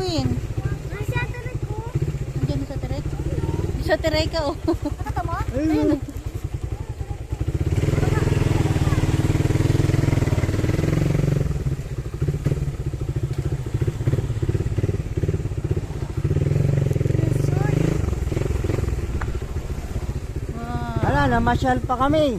Queen. Nandiyan sa tiray. Sa tiray ka, oh. Nakata mo? Ayun. Wala, namasyal pa kami.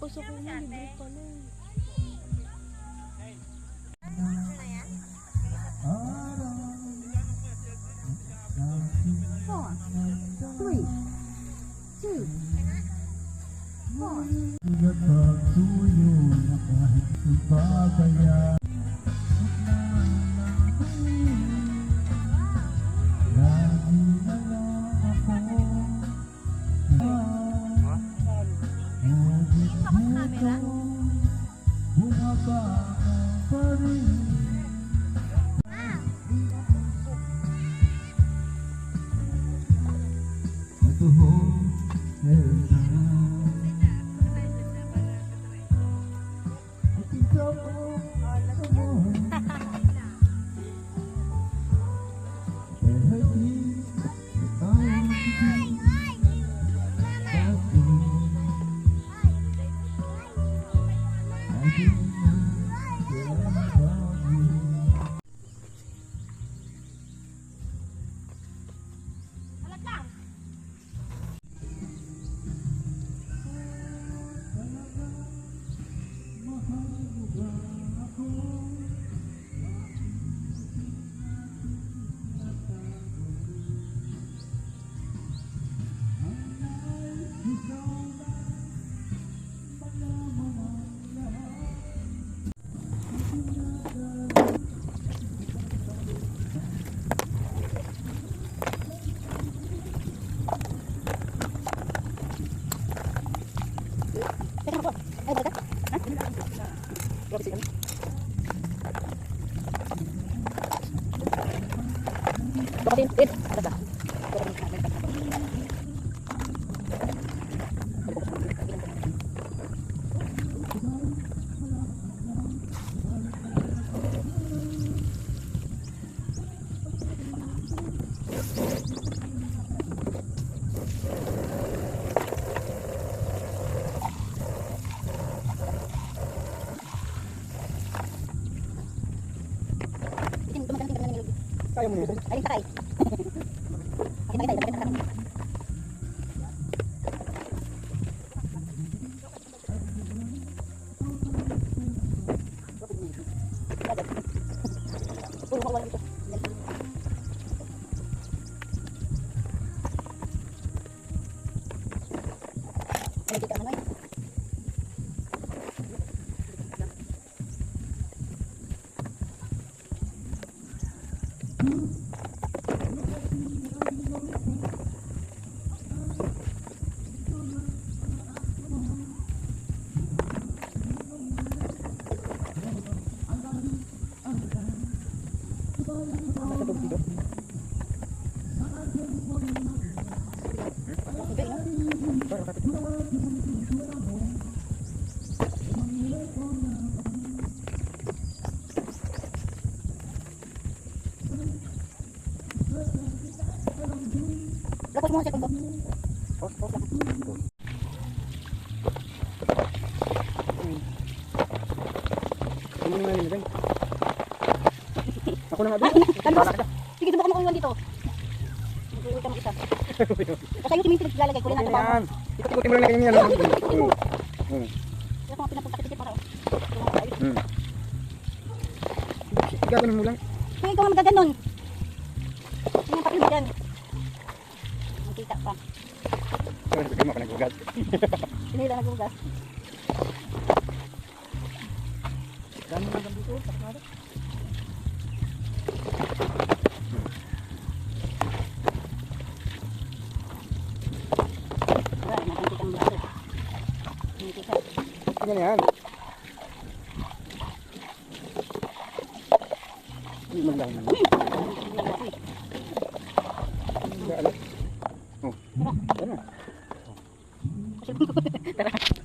Pasok ko na, libre pala. Kaya mo nito? Aling takay. Aling takay, takay, takay. Lapos mo sa kubo. Pos lang. Ano nga nilagay? Ako na nga doon. Sige, subukan mo kung iwan dito. Mag-iwan ka mag-isa. Kasi yung siminti naglalagay, kulin natin pa. Ikot-ikotin mo lang kayo niya. Kaya mga pinapunta kasi para. Gagawin mo lang. Kaya ikaw nga magaganon. dyan. Makita pa. Sabi mo ka nagbugas. Hindi lang nagugas. Dami mo lang dito. Takmada. Wala, nakantik ang baso. Makita. Tingnan yan. Hindi man lang. Hindi alam. Oh. Ano? Tara.